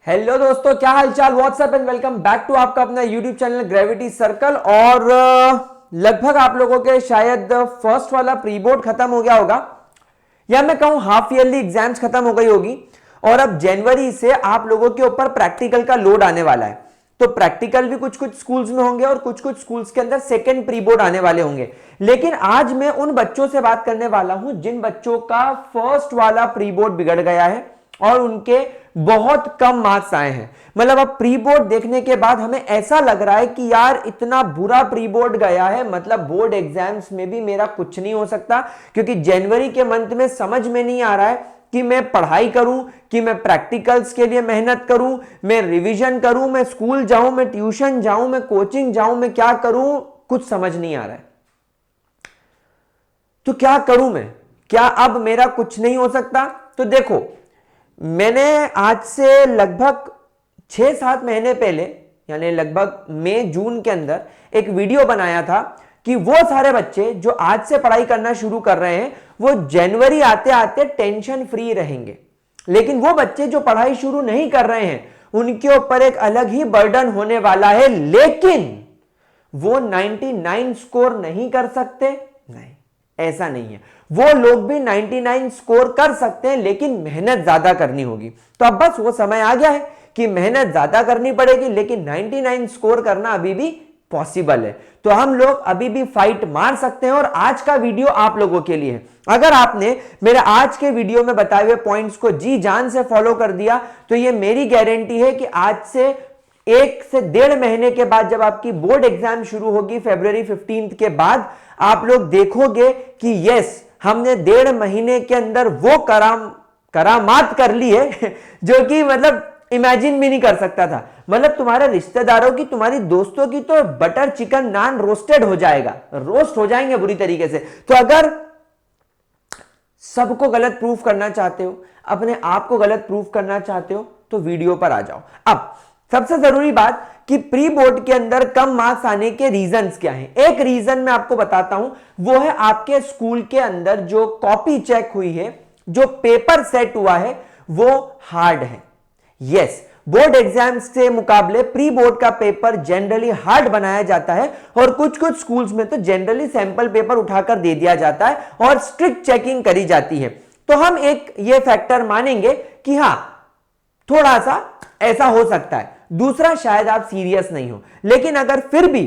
Hello दोस्तों, क्या हालचाल। What's up and welcome back to आपका अपना यूट्यूब चैनल ग्रेविटी सर्कल। और लगभग आप लोगों के शायद फर्स्ट वाला प्री बोर्ड खत्म हो गया होगा, या मैं कहूं हाफ ईयरली एग्जाम्स खत्म हो गई होगी। और अब जनवरी से आप लोगों के ऊपर प्रैक्टिकल का लोड आने वाला है। तो प्रैक्टिकल भी कुछ कुछ स्कूल्स में होंगे और कुछ कुछ स्कूल्स के अंदर सेकेंड प्री बोर्ड आने वाले होंगे। लेकिन आज मैं उन बच्चों से बात करने वाला हूं जिन बच्चों का फर्स्ट वाला प्री बोर्ड बिगड़ गया है और उनके बहुत कम मार्क्स आए हैं। मतलब अब प्री बोर्ड देखने के बाद हमें ऐसा लग रहा है कि यार इतना बुरा प्री बोर्ड गया है, मतलब बोर्ड एग्जाम्स में भी मेरा कुछ नहीं हो सकता। क्योंकि जनवरी के मंथ में समझ में नहीं आ रहा है कि मैं पढ़ाई करूं, कि मैं प्रैक्टिकल्स के लिए मेहनत करूं, मैं रिवीजन करूं, मैं स्कूल जाऊं, मैं ट्यूशन जाऊं, मैं कोचिंग जाऊं, मैं क्या करूं, कुछ समझ नहीं आ रहा है। तो क्या करूं मैं? क्या अब मेरा कुछ नहीं हो सकता? तो देखो, मैंने आज से लगभग 6-7 महीने पहले, यानी लगभग मई जून के अंदर एक वीडियो बनाया था कि वो सारे बच्चे जो आज से पढ़ाई करना शुरू कर रहे हैं वो जनवरी आते आते टेंशन फ्री रहेंगे। लेकिन वो बच्चे जो पढ़ाई शुरू नहीं कर रहे हैं उनके ऊपर एक अलग ही बर्डन होने वाला है। लेकिन वो 99 स्कोर नहीं कर सकते? नहीं, ऐसा नहीं है। वो लोग भी 99 स्कोर कर सकते हैं, लेकिन मेहनत ज्यादा करनी होगी। तो अब बस वो समय आ गया है कि मेहनत ज्यादा करनी पड़ेगी, लेकिन 99 स्कोर करना अभी भी पॉसिबल है। तो हम लोग अभी भी फाइट मार सकते हैं। और आज का वीडियो आप लोगों के लिए है। अगर आपने मेरे आज के वीडियो में बताए हुए पॉइंट्स को जी जान से फॉलो कर दिया तो ये मेरी गारंटी है कि आज से 1 से 1.5 महीने के बाद जब आपकी बोर्ड एग्जाम शुरू होगी फरवरी 15 के बाद, आप लोग देखोगे कि यस, हमने 1.5 महीने के अंदर वो करामात कर ली है जो कि मतलब इमेजिन भी नहीं कर सकता था। मतलब तुम्हारे रिश्तेदारों की, तुम्हारी दोस्तों की तो बटर चिकन नान रोस्टेड हो जाएगा, रोस्ट हो जाएंगे बुरी तरीके से। तो अगर सबको गलत प्रूफ करना चाहते हो, अपने आप को गलत प्रूफ करना चाहते हो, तो वीडियो पर आ जाओ। अब सबसे जरूरी बात कि प्री बोर्ड के अंदर कम मार्क्स आने के रीजंस क्या हैं। एक रीजन मैं आपको बताता हूं, वो है आपके स्कूल के अंदर जो कॉपी चेक हुई है, जो पेपर सेट हुआ है, वो हार्ड है। यस, बोर्ड एग्जाम्स से मुकाबले प्री बोर्ड का पेपर जनरली हार्ड बनाया जाता है और कुछ कुछ स्कूल्स में तो जनरली सैंपल पेपर उठाकर दे दिया जाता है और स्ट्रिक्ट चेकिंग करी जाती है। तो हम एक ये फैक्टर मानेंगे कि हां, थोड़ा सा ऐसा हो सकता है। दूसरा, शायद आप सीरियस नहीं हो, लेकिन अगर फिर भी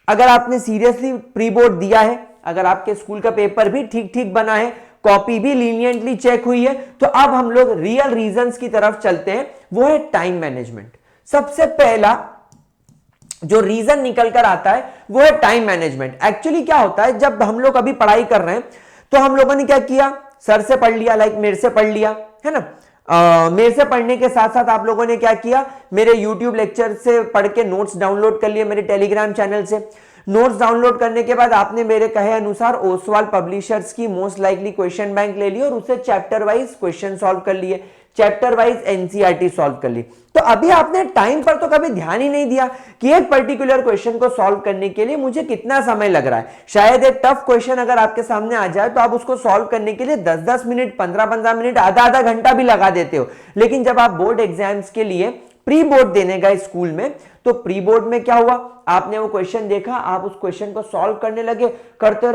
अगर आपने सीरियसली प्री बोर्ड दिया है, अगर आपके स्कूल का पेपर भी ठीक ठीक बना है, कॉपी भी लीनियंटली चेक हुई है, तो अब हम लोग रियल रीजंस की तरफ चलते हैं। वो है टाइम मैनेजमेंट। सबसे पहला जो रीजन निकल कर आता है वो है टाइम मैनेजमेंट। एक्चुअली क्या होता है, जब हम लोग अभी पढ़ाई कर रहे हैं तो हम लोगों ने क्या किया, सर से पढ़ लिया, लाइक मेरे से पढ़ लिया, है ना। मेरे से पढ़ने के साथ साथ आप लोगों ने क्या किया, मेरे YouTube लेक्चर से पढ़ के नोट्स डाउनलोड कर लिए, मेरे टेलीग्राम चैनल से नोट्स डाउनलोड करने के बाद आपने मेरे कहे अनुसार ओसवाल पब्लिशर्स की मोस्ट लाइकली क्वेश्चन बैंक ले ली और उससे चैप्टर वाइज क्वेश्चन सॉल्व कर लिए, चैप्टर वाइज एनसीईआरटी सॉल्व कर ली। तो अभी आपने टाइम पर तो कभी ध्यान ही नहीं दिया कि एक पर्टिकुलर क्वेश्चन को सॉल्व करने के लिए मुझे कितना समय लग रहा है। शायद एक टफ क्वेश्चन अगर आपके सामने आ जाए तो आप उसको सॉल्व करने के लिए 10-10 मिनट, 15-15 मिनट, आधा घंटा भी लगा देते हो। लेकिन जब आप बोर्ड एग्जाम्स के लिए प्री बोर्ड देने गए स्कूल में, तो प्री बोर्ड में क्या हुआ, आपने वो क्वेश्चन देखा, आप उस क्वेश्चन को सॉल्व करने लगे, करते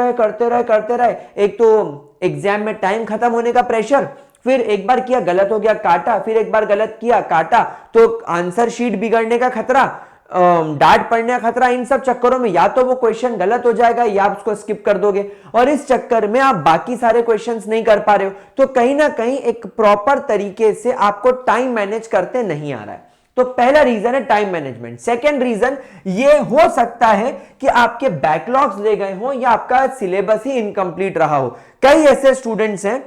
रहे। एक तो एग्जाम में टाइम खत्म होने का प्रेशर, फिर एक बार किया गलत हो गया काटा, फिर एक बार गलत किया काटा, तो आंसर शीट बिगड़ने का खतरा, डांट पड़ने का खतरा। इन सब चक्करों में या तो वो क्वेश्चन गलत हो जाएगा या आप उसको स्किप कर दोगे, और इस चक्कर में आप बाकी सारे क्वेश्चंस नहीं कर पा रहे हो। तो कहीं ना कहीं एक प्रॉपर तरीके से आपको टाइम मैनेज करते नहीं आ रहा है। तो पहला रीजन है टाइम मैनेजमेंट। सेकेंड रीजन ये हो सकता है कि आपके बैकलॉग्स ले गए हो या आपका सिलेबस ही इनकम्प्लीट रहा हो। कई ऐसे स्टूडेंट्स हैं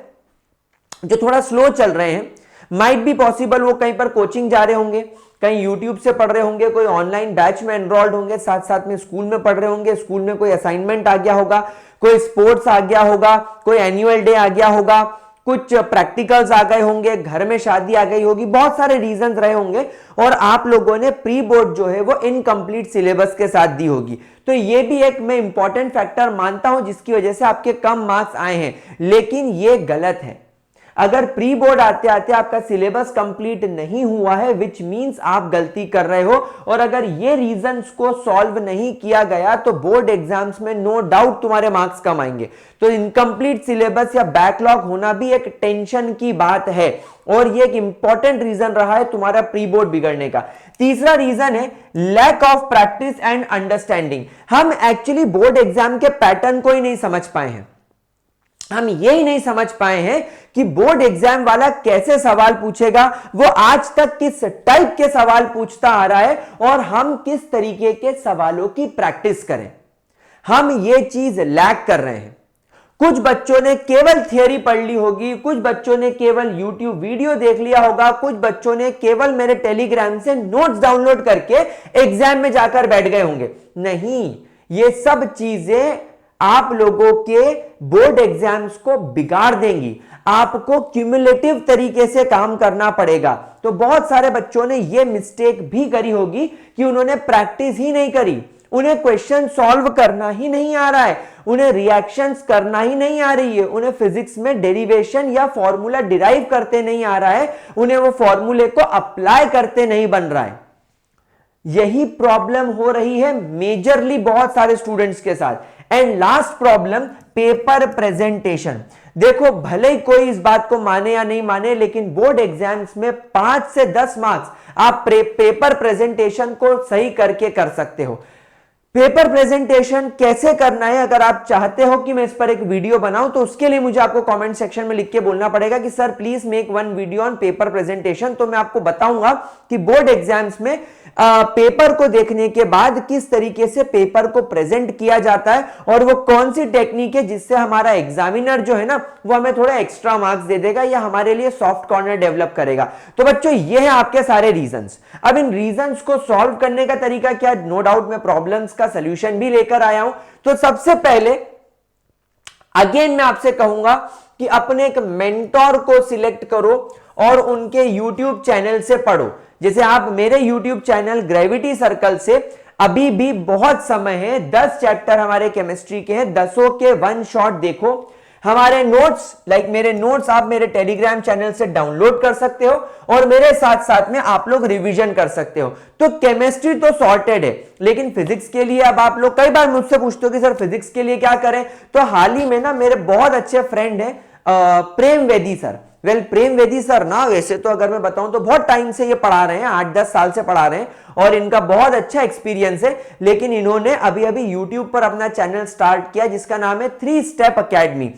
जो थोड़ा स्लो चल रहे हैं, माइट बी पॉसिबल वो कहीं पर कोचिंग जा रहे होंगे, कहीं यूट्यूब से पढ़ रहे होंगे, कोई ऑनलाइन बैच में एनरोल्ड होंगे, साथ साथ में स्कूल में पढ़ रहे होंगे, स्कूल में कोई असाइनमेंट आ गया होगा, कोई स्पोर्ट्स आ गया होगा, कोई एनुअल डे आ गया होगा, कुछ प्रैक्टिकल्स आ गए होंगे, घर में शादी आ गई होगी, बहुत सारे रीजंस रहे होंगे और आप लोगों ने प्री बोर्ड जो है वो इनकम्प्लीट सिलेबस के साथ दी होगी। तो ये भी एक मैं इंपॉर्टेंट फैक्टर मानता हूं जिसकी वजह से आपके कम मार्क्स आए हैं, लेकिन ये गलत है। अगर प्री बोर्ड आते आते आपका सिलेबस कंप्लीट नहीं हुआ है, विच मींस आप गलती कर रहे हो, और अगर ये रीजंस को सॉल्व नहीं किया गया तो बोर्ड एग्जाम्स में नो डाउट तुम्हारे मार्क्स कम आएंगे। तो इनकम्प्लीट सिलेबस या बैकलॉग होना भी एक टेंशन की बात है, और ये एक इंपॉर्टेंट रीजन रहा है तुम्हारा प्री बोर्ड बिगड़ने का। तीसरा रीजन है lack of practice and understanding. हम एक्चुअली बोर्ड एग्जाम के पैटर्न को ही नहीं समझ पाए हैं। हम ये ही नहीं समझ पाए हैं कि बोर्ड एग्जाम वाला कैसे सवाल पूछेगा, वो आज तक किस टाइप के सवाल पूछता आ रहा है, और हम किस तरीके के सवालों की प्रैक्टिस करें। हम ये चीज लैक कर रहे हैं। कुछ बच्चों ने केवल थियरी पढ़ ली होगी, कुछ बच्चों ने केवल YouTube वीडियो देख लिया होगा, कुछ बच्चों ने केवल मेरे टेलीग्राम से नोट्स डाउनलोड करके एग्जाम में जाकर बैठ गए होंगे। नहीं, ये सब चीजें आप लोगों के बोर्ड एग्जाम्स को बिगाड़ देंगी। आपको क्यूमुलेटिव तरीके से काम करना पड़ेगा। तो बहुत सारे बच्चों ने यह मिस्टेक भी करी होगी कि उन्होंने प्रैक्टिस ही नहीं करी, उन्हें क्वेश्चन सॉल्व करना ही नहीं आ रहा है, उन्हें रिएक्शंस करना ही नहीं आ रही है, उन्हें फिजिक्स में डेरिवेशन या फॉर्मूला डिराइव करते नहीं आ रहा है, उन्हें वो फॉर्मूले को अप्लाई करते नहीं बन रहा है। यही प्रॉब्लम हो रही है मेजरली बहुत सारे स्टूडेंट्स के साथ। And last problem, paper presentation. देखो, भले ही कोई इस बात को माने या नहीं माने, लेकिन बोर्ड एग्जाम्स में 5 से 10 मार्क्स आप पेपर प्रेजेंटेशन को सही करके कर सकते हो। पेपर प्रेजेंटेशन कैसे करना है, अगर आप चाहते हो कि मैं इस पर एक वीडियो बनाऊं, तो उसके लिए मुझे आपको कमेंट सेक्शन में लिख के बोलना पड़ेगा कि sir please make one video on paper presentation. तो मैं आपको बताऊंगा कि बोर्ड एग्जाम्स में पेपर को देखने के बाद किस तरीके से पेपर को प्रेजेंट किया जाता है, और वो कौन सी टेक्निक है जिससे हमारा एग्जामिनर जो है ना, वो हमें थोड़ा एक्स्ट्रा मार्क्स दे देगा या हमारे लिए सॉफ्ट कॉर्नर डेवलप करेगा। तो बच्चों, ये है आपके सारे रीजंस। अब इन रीजंस को सॉल्व करने का तरीका क्या, नो डाउट मैं प्रॉब्लम्स का सॉल्यूशन भी लेकर आया हूं। तो सबसे पहले अगेन मैं आपसे कहूंगा कि अपने एक मेंटोर को सिलेक्ट करो और उनके YouTube चैनल से पढ़ो। जैसे आप मेरे YouTube चैनल ग्रेविटी सर्कल से अभी भी बहुत समय है, 10 चैप्टर हमारे केमिस्ट्री के हैं, 10 के वन शॉट देखो। हमारे नोट्स मेरे नोट्स आप मेरे टेलीग्राम चैनल से डाउनलोड कर सकते हो, और मेरे साथ साथ में आप लोग रिवीजन कर सकते हो। तो केमिस्ट्री तो सॉर्टेड है, लेकिन फिजिक्स के लिए अब आप लोग कई बार मुझसे पूछते हो कि सर फिजिक्स के लिए क्या करें। तो हाल ही में ना मेरे बहुत अच्छे फ्रेंड हैं प्रेम वेदी सर। प्रेम वेदी सर ना, वैसे तो अगर मैं बताऊं तो बहुत टाइम से ये पढ़ा रहे हैं, 8-10 साल से पढ़ा रहे हैं, और इनका बहुत अच्छा एक्सपीरियंस है। लेकिन इन्होंने अभी अभी YouTube पर अपना चैनल स्टार्ट किया जिसका नाम है 3 step academy.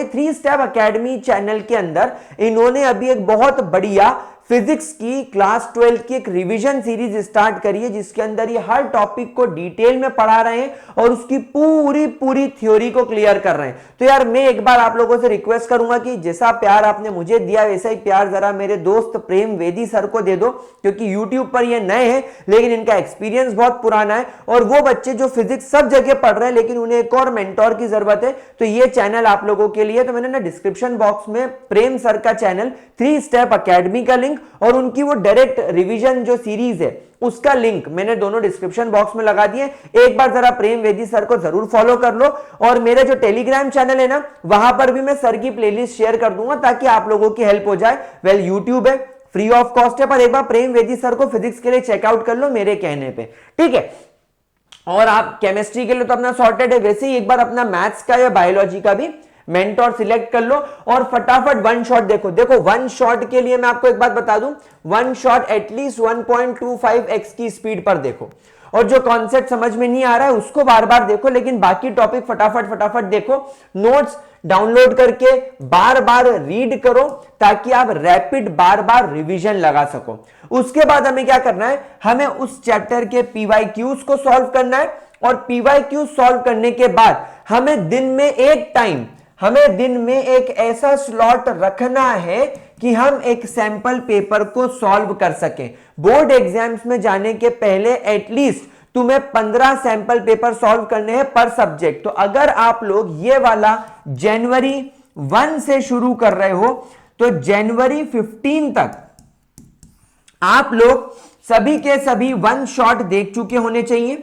3 step academy channel के अंदर इन्होंने अभी एक बहुत बढ़िया फिजिक्स की क्लास 12 की एक रिवीजन सीरीज स्टार्ट करी है, जिसके अंदर ये हर टॉपिक को डिटेल में पढ़ा रहे हैं और उसकी पूरी थ्योरी को क्लियर कर रहे हैं। तो यार मैं एक बार आप लोगों से रिक्वेस्ट करूंगा कि जैसा प्यार आपने मुझे दिया वैसा ही प्यार जरा मेरे दोस्त प्रेम वेदी सर को दे दो, क्योंकि YouTube पर ये नए हैं लेकिन इनका एक्सपीरियंस बहुत पुराना है, और वो बच्चे जो फिजिक्स सब जगह पढ़ रहे हैं लेकिन उन्हें एक और मेंटोर की जरूरत है। तो ये चैनल आप लोगों के लिए, तो मैंने ना डिस्क्रिप्शन बॉक्स में प्रेम सर का चैनल 3 स्टेप अकेडमी का लिंक और उनकी वो डायरेक्ट रिवीजन जो सीरीज है उसका लिंक मैंने दोनों डिस्क्रिप्शन बॉक्स में लगा दिए। एक बार जरा प्रेम वेदी सर को जरूर फॉलो कर लो, और मेरे जो टेलीग्राम चैनल है ना, वहां पर भी मैं सर की प्लेलिस्ट शेयर कर दूंगा ताकि आप लोगों की हेल्प हो जाए। यूट्यूब है, फ्री ऑफ कॉस्ट है, पर एक बार प्रेम वेदी सर को फिजिक्स के लिए चेकआउट कर लो मेरे कहने पे, ठीक है। और आप केमिस्ट्री के लिए तो अपना सॉर्टेड है, वैसे ही एक बार अपना मैथ्स का या बायोलॉजी का भी मेंटोर सिलेक्ट कर लो और फटाफट वन शॉट देखो। वन शॉट के लिए मैं आपको एक बात बता दूं, वन शॉट एटलीस्ट 1.25x की स्पीड पर देखो, और जो कॉन्सेप्ट समझ में नहीं आ रहा है उसको बार बार देखो, लेकिन बाकी टॉपिक फटाफट देखो। नोट्स डाउनलोड करके बार बार रीड करो ताकि आप रैपिड बार बार रिवीजन लगा सको। उसके बाद हमें क्या करना है, हमें उस चैप्टर के PYQs को सॉल्व करना है, और PYQ सॉल्व करने के बाद हमें दिन में एक ऐसा स्लॉट रखना है कि हम एक सैंपल पेपर को सॉल्व कर सकें। बोर्ड एग्जाम्स में जाने के पहले एटलीस्ट तुम्हें 15 सैंपल पेपर सॉल्व करने हैं पर सब्जेक्ट। तो अगर आप लोग ये वाला जनवरी 1 से शुरू कर रहे हो तो जनवरी 15 तक आप लोग सभी के सभी वन शॉट देख चुके होने चाहिए।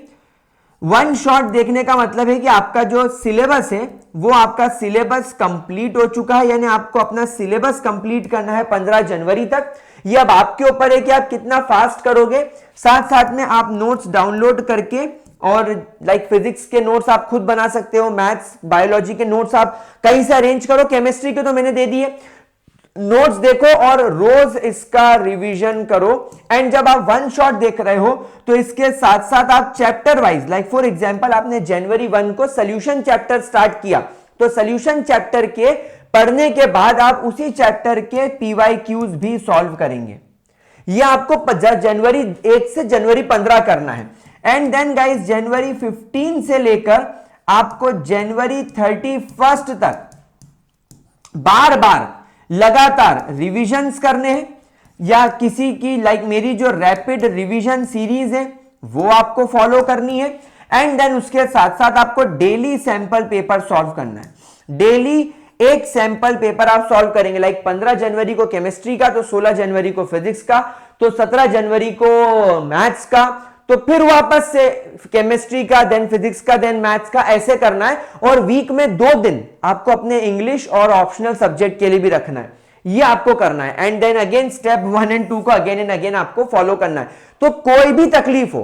वन शॉट देखने का मतलब है कि आपका जो सिलेबस है वो आपका सिलेबस कंप्लीट हो चुका है, यानी आपको अपना सिलेबस कंप्लीट करना है 15 जनवरी तक। ये अब आपके ऊपर है कि आप कितना फास्ट करोगे। साथ साथ में आप नोट्स डाउनलोड करके और फिजिक्स के नोट्स आप खुद बना सकते हो, मैथ्स बायोलॉजी के नोट्स आप कहीं से अरेंज करो, केमिस्ट्री के तो मैंने दे दिए, नोट्स देखो और रोज इसका रिवीजन करो। एंड जब आप वन शॉट देख रहे हो तो इसके साथ साथ आप चैप्टर वाइज, फॉर एग्जांपल आपने जनवरी 1 को सोल्यूशन चैप्टर स्टार्ट किया, तो सोल्यूशन चैप्टर के पढ़ने के बाद आप उसी चैप्टर के पीवाईक्यूज भी सॉल्व करेंगे। ये आपको जनवरी 1 से जनवरी 15 करना है। एंड देन गाइस जनवरी 15 से लेकर आपको जनवरी 31 तक बार बार लगातार रिविजन्स करने हैं, या किसी की मेरी जो रैपिड रिवीजन सीरीज है वो आपको फॉलो करनी है। एंड देन उसके साथ साथ आपको डेली सैंपल पेपर सॉल्व करना है। डेली एक सैंपल पेपर आप सॉल्व करेंगे, 15 जनवरी को केमिस्ट्री का, तो 16 जनवरी को फिजिक्स का, तो 17 जनवरी को मैथ्स का, तो फिर वापस से केमिस्ट्री का, देन फिजिक्स का, देन मैथ्स का, ऐसे करना है। और वीक में 2 दिन आपको अपने इंग्लिश और ऑप्शनल सब्जेक्ट के लिए भी रखना है, ये आपको करना है। And then again step 1 and 2 को अगेन एंड अगेन आपको फॉलो करना है। तो कोई भी तकलीफ हो,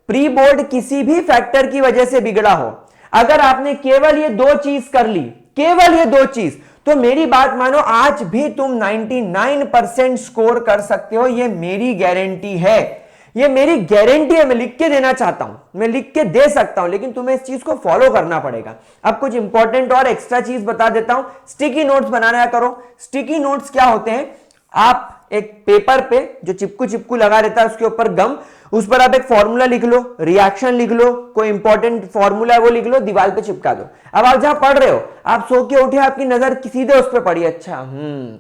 प्री बोर्ड किसी भी फैक्टर की वजह से बिगड़ा हो, अगर आपने केवल ये 2 चीज कर ली, केवल ये 2 चीज, तो मेरी बात मानो, आज भी तुम 99% स्कोर कर सकते हो। ये मेरी गारंटी है, ये मेरी गारंटी है। मैं लिख के देना चाहता हूं, मैं लिख के दे सकता हूं, लेकिन तुम्हें इस चीज को फॉलो करना पड़ेगा। अब कुछ इंपॉर्टेंट और एक्स्ट्रा चीज बता देता हूं। स्टिकी नोट्स बनाया करो। स्टिकी नोट्स क्या होते हैं, आप एक पेपर पे जो चिपकू चिपकू लगा रहता है उसके ऊपर गम, उस पर आप एक फॉर्मूला लिख लो, रिएक्शन लिख लो, कोई इंपॉर्टेंट फॉर्मूला है वो लिख लो, दीवार पे चिपका दो। अब आप जहां पढ़ रहे हो, आप सो के उठे, आपकी नजर सीधे उस पर पड़ी, अच्छा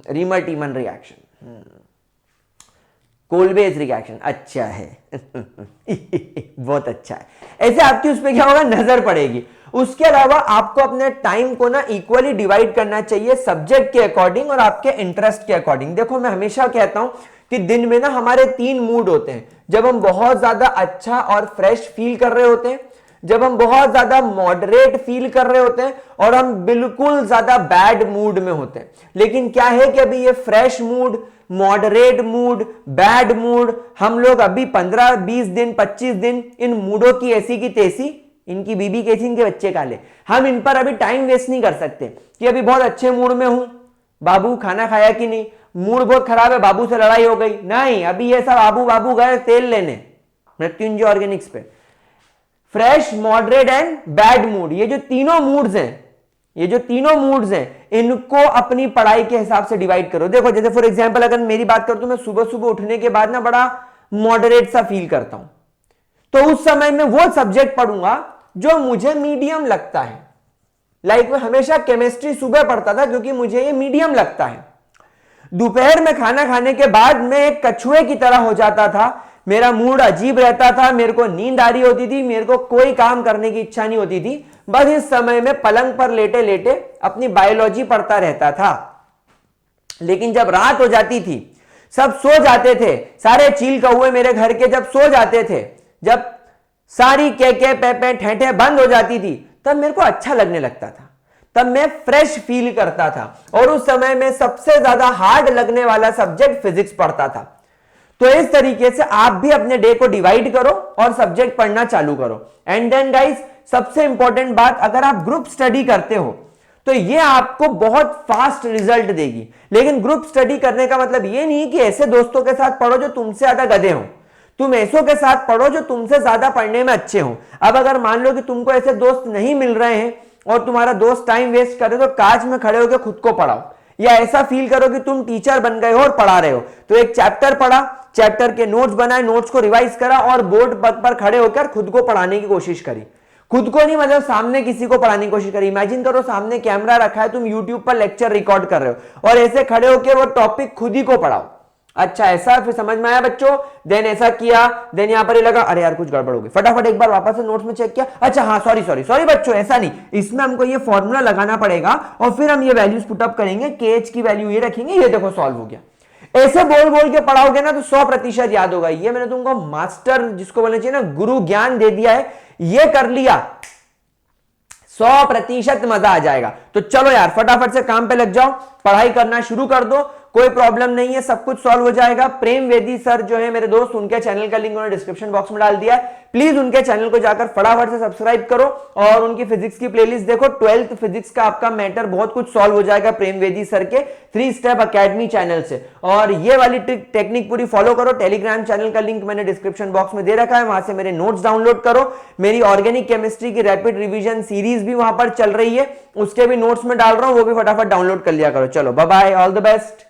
रीमर टीमन रिएक्शन, कोलबेज रिएक्शन, अच्छा है बहुत अच्छा है, ऐसे आपकी उस पर क्या होगा, नजर पड़ेगी। उसके अलावा आपको अपने टाइम को ना इक्वली डिवाइड करना चाहिए सब्जेक्ट के अकॉर्डिंग और आपके इंटरेस्ट के अकॉर्डिंग। देखो मैं हमेशा कहता हूं कि दिन में ना हमारे 3 मूड होते हैं। जब हम बहुत ज्यादा अच्छा और फ्रेश फील कर रहे होते हैं, जब हम बहुत ज्यादा मॉडरेट फील कर रहे होते हैं, और हम बिल्कुल ज्यादा बैड मूड में होते हैं। लेकिन क्या है कि अभी ये fresh mood, moderate mood, bad mood, हम लोग अभी 15, 20 दिन, 25 दिन इन मूडों की ऐसी की तैसी, इनकी बीबी कैसी, इनके बच्चे काले, हम इन पर अभी टाइम वेस्ट नहीं कर सकते कि अभी बहुत अच्छे मूड में हूं, बाबू खाना खाया कि नहीं, मूड बहुत खराब है, बाबू से लड़ाई हो गई, नहीं, अभी ये सब बाबू गए तेल लेने मृत्युंजय ऑर्गेनिक्स पे। Fresh, moderate and bad mood, ये जो तीनों मूड्स हैं, ये जो तीनों मूड्स हैं, इनको अपनी पढ़ाई के हिसाब से डिवाइड करो। देखो जैसे फॉर एग्जांपल अगर मेरी बात करूं तो मैं सुबह सुबह उठने के बाद ना बड़ा मॉडरेट सा फील करता हूं, तो उस समय में वो सब्जेक्ट पढ़ूंगा जो मुझे मीडियम लगता है। मैं हमेशा केमिस्ट्री सुबह पढ़ता था क्योंकि मुझे ये मीडियम लगता है। दोपहर में खाना खाने के बाद मैं एक कछुए की तरह हो जाता था, मेरा मूड अजीब रहता था, मेरे को नींद आ रही होती थी, मेरे को कोई काम करने की इच्छा नहीं होती थी, बस इस समय में पलंग पर लेटे लेटे अपनी बायोलॉजी पढ़ता रहता था। लेकिन जब रात हो जाती थी, सब सो जाते थे, सारे चील कौए मेरे घर के जब सो जाते थे, जब सारी के पे ठेठे बंद हो जाती थी, तब मेरे को अच्छा लगने लगता था, तब मैं फ्रेश फील करता था। और उस समय में सबसे ज्यादा हार्ड लगने वाला सब्जेक्ट फिजिक्स पढ़ता था। तो इस तरीके से आप भी अपने डे को डिवाइड करो और सब्जेक्ट पढ़ना चालू करो। एंड देन गाइस, सबसे इंपॉर्टेंट बात, अगर आप ग्रुप स्टडी करते हो तो ये आपको बहुत फास्ट रिजल्ट देगी। लेकिन ग्रुप स्टडी करने का मतलब ये नहीं कि ऐसे दोस्तों के साथ पढ़ो जो तुमसे ज्यादा गधे हो, तुम ऐसों के साथ पढ़ो जो तुमसे ज्यादा पढ़ने में अच्छे हो। अब अगर मान लो कि तुमको ऐसे दोस्त नहीं मिल रहे हैं और तुम्हारा दोस्त टाइम वेस्ट करे, तो कांच में खड़े होकर खुद को पढ़ाओ, या ऐसा फील करो कि तुम टीचर बन गए हो और पढ़ा रहे हो। तो एक चैप्टर पढ़ा, चैप्टर के नोट्स बनाए, नोट्स को रिवाइज करा और बोर्ड पर खड़े होकर खुद को पढ़ाने की कोशिश करी। खुद को नहीं, मतलब सामने किसी को पढ़ाने की कोशिश करी। इमेजिन करो सामने कैमरा रखा है, तुम यूट्यूब पर लेक्चर रिकॉर्ड कर रहे हो और ऐसे खड़े होकर वो टॉपिक खुद ही को पढ़ाओ। अच्छा ऐसा, फिर समझ में आया बच्चों, देन ऐसा किया, देन यहां पर ही लगा अरे यार कुछ गड़बड़ हो गई, फटाफट एक बार वापस से नोट्स में चेक किया, अच्छा हाँ सॉरी बच्चों ऐसा नहीं, इसमें हमको ये फॉर्मूला लगाना पड़ेगा और फिर हम ये वैल्यूज पुटअप करेंगे, केएच की वैल्यू ये रखेंगे, ये देखो सॉल्व हो गया। ऐसे बोल बोल के पढ़ाओगे ना तो 100% याद होगा। ये मैंने तुमको मास्टर जिसको बोलना चाहिए ना गुरु ज्ञान दे दिया है, ये कर लिया 100% मजा आ जाएगा। तो चलो यार फटाफट से काम पे लग जाओ, पढ़ाई करना शुरू कर दो, कोई प्रॉब्लम नहीं है, सब कुछ सॉल्व हो जाएगा। प्रेम वेदी सर जो है मेरे दोस्त, उनके चैनल का लिंक उन्होंने डिस्क्रिप्शन बॉक्स में डाल दिया है, प्लीज उनके चैनल को जाकर फटाफट से सब्सक्राइब करो और उनकी फिजिक्स की प्लेलिस्ट देखो। 12th फिजिक्स का आपका मैटर बहुत कुछ सॉल्व हो जाएगा प्रेम वेदी सर के 3 स्टेप अकेडमी चैनल से। और ये वाली टेक्निक पूरी फॉलो करो। टेलीग्राम चैनल का लिंक मैंने डिस्क्रिप्शन बॉक्स में दे रखा है, वहां से मेरे नोट्स डाउनलोड करो। मेरी ऑर्गेनिक केमिस्ट्री की रैपिड रिवीजन सीरीज भी वहां पर चल रही है, उसके भी नोट्स में डाल रहा हूं, वो भी फटाफट डाउनलोड कर लिया करो। चलो bye bye, all the best.